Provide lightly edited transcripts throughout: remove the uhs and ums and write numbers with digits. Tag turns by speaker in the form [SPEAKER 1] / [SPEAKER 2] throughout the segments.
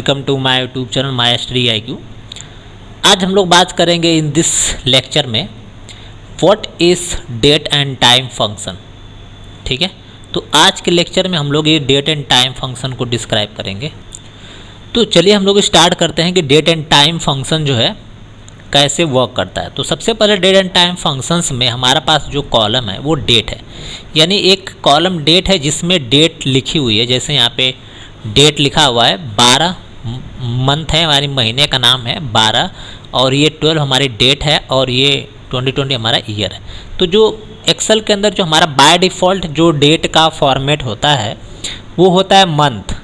[SPEAKER 1] Welcome to my YouTube channel mastery IQ। आज हम लोग बात करेंगे इन दिस लेक्चर में what is date and time function. ठीक है, तो आज के लेक्चर में हम लोग ये डेट एंड टाइम फंक्शन को डिस्क्राइब करेंगे। तो चलिए हम लोग स्टार्ट करते हैं कि डेट एंड टाइम फंक्शन जो है कैसे वर्क करता है। तो सबसे पहले डेट एंड टाइम फंक्शंस में हमारा पास जो कॉलम है वो डेट है, यानी एक कॉलम डेट है जिसमें डेट लिखी हुई है। जैसे यहाँ पे डेट लिखा हुआ है 12 मंथ है, हमारे महीने का नाम है 12, और ये 12 हमारी डेट है, और ये 2020 हमारा ईयर है। तो जो एक्सेल के अंदर जो हमारा बाय डिफ़ॉल्ट जो डेट का फॉर्मेट होता है वो होता है मंथ,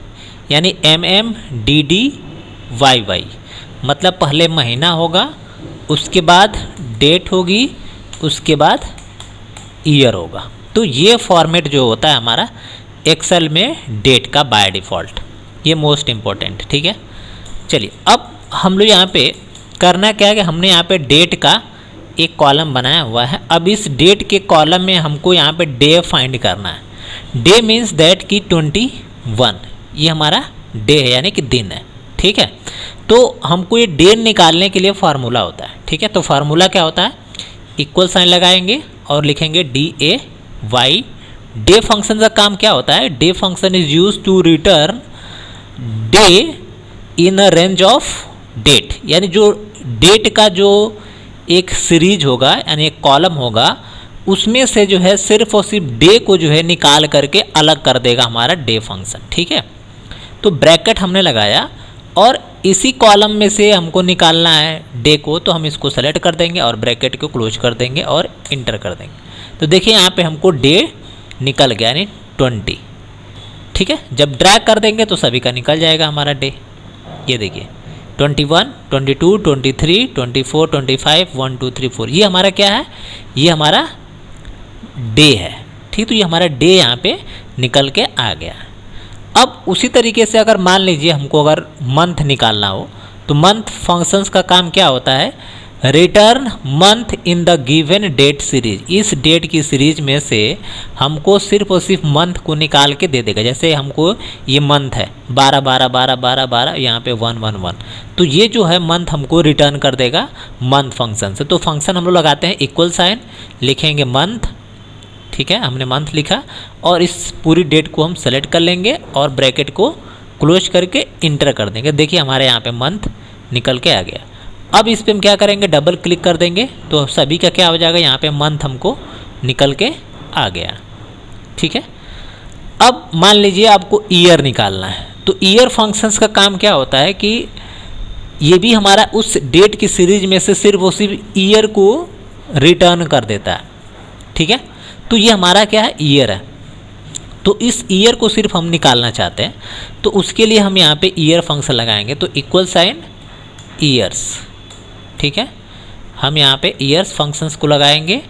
[SPEAKER 1] यानी MMDDYY, मतलब पहले महीना होगा, उसके बाद डेट होगी, उसके बाद ईयर होगा। तो ये फॉर्मेट जो होता है हमारा एक्सेल में डेट का बाय डिफ़ॉल्ट, ये मोस्ट इम्पोर्टेंट। ठीक है, चलिए अब हम लोग यहाँ पे करना क्या है कि हमने यहाँ पे डेट का एक कॉलम बनाया हुआ है। अब इस डेट के कॉलम में हमको यहाँ पे डे फाइंड करना है। डे मीन्स दैट कि 21, ये हमारा डे है यानी कि दिन है। ठीक है, तो हमको ये डे निकालने के लिए फार्मूला होता है। ठीक है, तो फार्मूला क्या होता है, इक्वल साइन लगाएंगे और लिखेंगे DAY। डे फंक्शन का काम क्या होता है, day function is use to return day in a range of date, यानी जो डेट का जो एक सीरीज होगा यानी एक कॉलम होगा उसमें से जो है सिर्फ और सिर्फ डे को जो है निकाल करके अलग कर देगा हमारा डे फंक्शन। ठीक है, तो ब्रैकेट हमने लगाया और इसी कॉलम में से हमको निकालना है डे को, तो हम इसको सेलेक्ट कर देंगे और ब्रैकेट को क्लोज कर देंगे और इंटर कर देंगे। तो देखिए यहाँ पे हमको डे निकल गया यानी 20। ठीक है, जब ड्रैग कर देंगे तो सभी का निकल जाएगा हमारा डे। ये देखिए 21, 22, 23, 24, 25, 1, 2, 3, 4, ये हमारा क्या है, ये हमारा डे है। ठीक, तो ये हमारा डे यहाँ पे निकल के आ गया। अब उसी तरीके से अगर मान लीजिए हमको अगर मंथ निकालना हो तो मंथ फंक्शंस का काम क्या होता है, return month in the given date series. इस डेट की सीरीज में से हमको सिर्फ और सिर्फ मंथ को निकाल के दे देगा। जैसे हमको ये मंथ है 12 12 12 12 12, यहाँ पे 1 1 1, तो ये जो है मंथ हमको रिटर्न कर देगा मंथ फंक्शन से। तो फंक्शन हम लोग लगाते हैं इक्वल साइन, लिखेंगे मंथ। ठीक है, हमने मंथ लिखा और इस पूरी डेट को हम सेलेक्ट कर लेंगे और ब्रैकेट को क्लोज करके इंटर कर देंगे। देखिए हमारे यहाँ पे मंथ निकल के आ गया। अब इस पर हम क्या करेंगे, डबल क्लिक कर देंगे तो सभी का क्या हो जाएगा, यहाँ पे मंथ हमको निकल के आ गया। ठीक है, अब मान लीजिए आपको ईयर निकालना है, तो ईयर फंक्शंस का काम क्या होता है कि ये भी हमारा उस डेट की सीरीज में से सिर्फ और सिर्फ ईयर को रिटर्न कर देता है। ठीक है, तो ये हमारा क्या है, ईयर है। तो इस ईयर को सिर्फ हम निकालना चाहते हैं, तो उसके लिए हम यहाँ पे ईयर फंक्शन लगाएंगे। तो इक्वल साइन ईयर्स। ठीक है, हम यहाँ पे ईयर्स फंक्शंस को लगाएंगे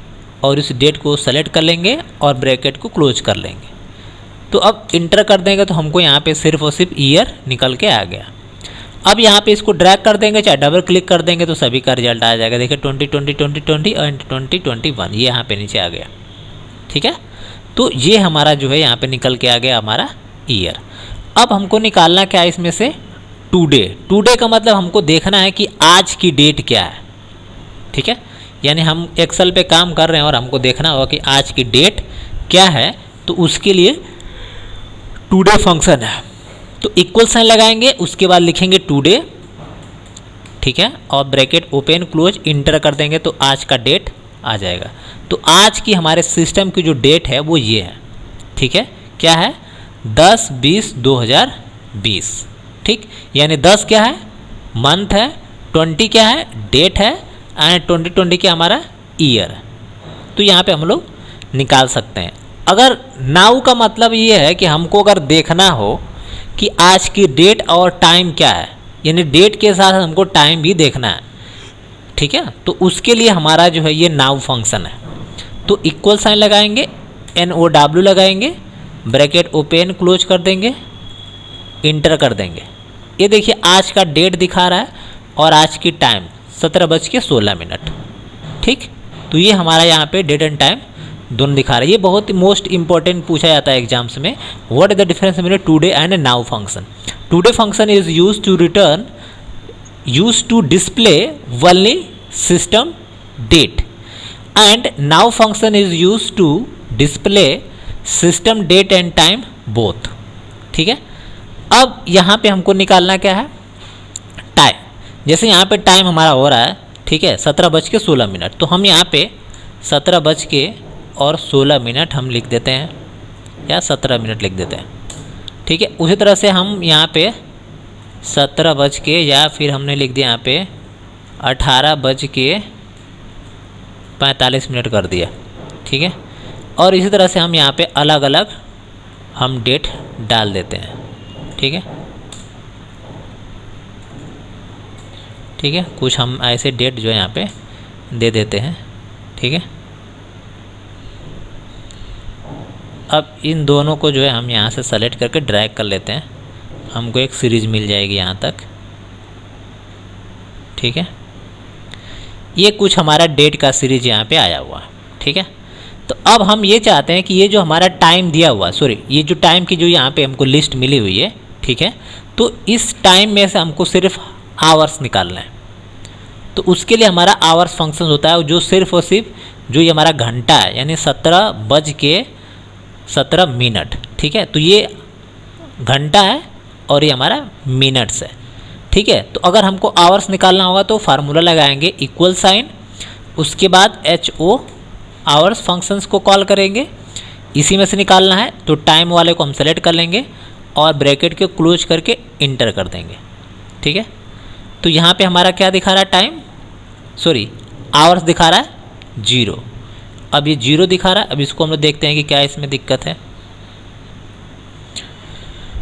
[SPEAKER 1] और इस डेट को सेलेक्ट कर लेंगे और ब्रैकेट को क्लोज कर लेंगे। तो अब इंटर कर देंगे तो हमको यहाँ पे सिर्फ और सिर्फ ईयर निकल के आ गया। अब यहाँ पे इसको ड्रैग कर देंगे, चाहे डबल क्लिक कर देंगे तो सभी का रिजल्ट आ जाएगा। देखिए 2020 2020 एंड 2021, ये यहाँ पे नीचे आ गया। ठीक है, तो ये हमारा जो है यहाँ पे निकल के आ गया हमारा ईयर। अब हमको निकालना क्या है इसमें से, टुडे। टुडे का मतलब हमको देखना है कि आज की डेट क्या है। ठीक है, यानी हम एक्सेल पे काम कर रहे हैं और हमको देखना होगा कि आज की डेट क्या है, तो उसके लिए टुडे फंक्शन है। तो इक्वल साइन लगाएंगे, उसके बाद लिखेंगे टुडे। ठीक है, और ब्रैकेट ओपन क्लोज इंटर कर देंगे तो आज का डेट आ जाएगा। तो आज की हमारे सिस्टम की जो डेट है वो ये है। ठीक है, क्या है, 10/20/2020। ठीक, यानी 10 क्या है, मंथ है, 20 क्या है, डेट है, एंड 2020 क्या हमारा ईयर है। तो यहाँ पे हम लोग निकाल सकते हैं। अगर नाउ का मतलब ये है कि हमको अगर देखना हो कि आज की डेट और टाइम क्या है, यानी डेट के साथ हमको टाइम भी देखना है। ठीक है, तो उसके लिए हमारा जो है ये नाउ फंक्शन है। तो इक्वल साइन लगाएंगे, NOW लगाएंगे, ब्रैकेट ओपन क्लोज कर देंगे, इंटर कर देंगे। ये देखिए आज का डेट दिखा रहा है और आज की टाइम 17:16। ठीक, तो ये हमारा यहाँ पे डेट एंड टाइम दोनों दिखा रहा है। ये बहुत मोस्ट इंपॉर्टेंट पूछा जाता है एग्जाम्स में, what is the difference between today and now function. today function is used to display only system date and now function is used to display system date and time both। ठीक है, अब यहाँ पे हमको निकालना क्या है, टाइम। जैसे यहाँ पे टाइम हमारा हो रहा है, ठीक है, 17:16, तो हम यहाँ पे 17:16 हम लिख देते हैं या 17 मिनट लिख देते हैं। ठीक है, उसी तरह से हम यहाँ पे 17 या फिर हमने लिख दिया यहाँ पे 18:45 कर दिया। ठीक है, और इसी तरह से हम यहाँ पे अलग अलग हम डेट डाल देते हैं। ठीक है, ठीक है, कुछ हम ऐसे डेट जो है यहाँ पे दे देते हैं। ठीक है, अब इन दोनों को जो है हम यहाँ से सेलेक्ट करके ड्रैग कर लेते हैं, हमको एक सीरीज़ मिल जाएगी यहाँ तक। ठीक है, ये कुछ हमारा डेट का सीरीज यहाँ पे आया हुआ है। ठीक है, तो अब हम ये चाहते हैं कि ये जो हमारा टाइम दिया हुआ, सॉरी, ये जो टाइम की जो यहाँ पे हमको लिस्ट मिली हुई है, ठीक है, तो इस टाइम में से हमको सिर्फ आवर्स निकालना है। तो उसके लिए हमारा आवर्स फंक्शन होता है जो सिर्फ और सिर्फ जो ये हमारा घंटा है, यानी 17:17। ठीक है, तो ये घंटा है और ये हमारा मिनट्स है। ठीक है, तो अगर हमको आवर्स निकालना होगा तो फार्मूला लगाएंगे इक्वल साइन, उसके बाद HO आवर्स फंक्शंस को कॉल करेंगे, इसी में से निकालना है तो टाइम वाले को हम सेलेक्ट कर लेंगे और ब्रैकेट के क्लोज करके इंटर कर देंगे। ठीक है, तो यहाँ पे हमारा क्या दिखा रहा है, टाइम, सॉरी, आवर्स दिखा रहा है 0। अब ये 0 दिखा रहा है। अब इसको हम लोग देखते हैं कि क्या इसमें दिक्कत है।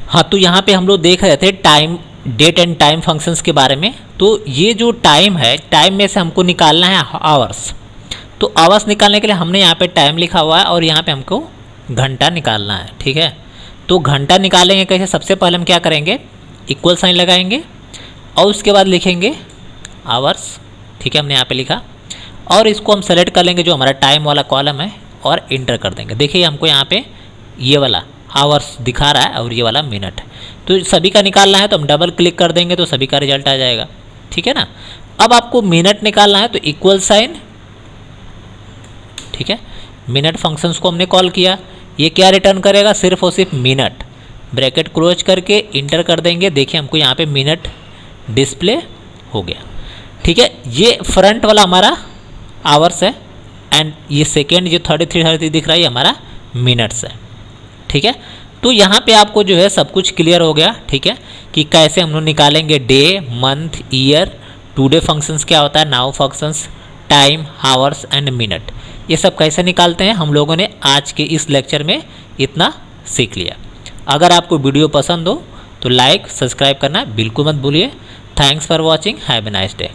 [SPEAKER 1] हाँ, तो यहाँ पे हम लोग देख रहे थे time, date and time functions के बारे में। तो ये जो टाइम है, टाइम में से हमको निकालना है आवर्स। तो आवर्स निकालने के लिए हमने यहाँ पे टाइम लिखा हुआ है और यहाँ पे हमको घंटा निकालना है। ठीक है, तो घंटा निकालेंगे कैसे, सबसे पहले हम क्या करेंगे, इक्वल साइन लगाएंगे और उसके बाद लिखेंगे आवर्स। ठीक है, हमने यहाँ पे लिखा और इसको हम सेलेक्ट कर लेंगे जो हमारा टाइम वाला कॉलम है और इंटर कर देंगे। देखिए हमको यहाँ पे ये वाला आवर्स दिखा रहा है और ये वाला मिनट है। तो सभी का निकालना है तो हम डबल क्लिक कर देंगे तो सभी का रिजल्ट आ जाएगा। ठीक है ना, अब आपको मिनट निकालना है तो इक्वल साइन, ठीक है, मिनट फंक्शंस को हमने कॉल किया, ये क्या रिटर्न करेगा, सिर्फ और सिर्फ मिनट। ब्रैकेट क्लोज करके इंटर कर देंगे। देखिए हमको यहाँ पे मिनट डिस्प्ले हो गया। ठीक है, ये फ्रंट वाला हमारा आवर्स है एंड ये सेकेंड जो 33 दिख रहा है ये हमारा मिनट्स है। ठीक है, तो यहाँ पे आपको जो है सब कुछ क्लियर हो गया। ठीक है, कि कैसे हम लोग निकालेंगे day, month, year, today functions क्या होता है, now functions, time, hours and minute, ये सब कैसे निकालते हैं हम लोगों ने आज के इस लेक्चर में इतना सीख लिया। अगर आपको वीडियो पसंद हो तो लाइक, सब्सक्राइब करना बिल्कुल मत भूलिए। Thanks for watching, have a nice day.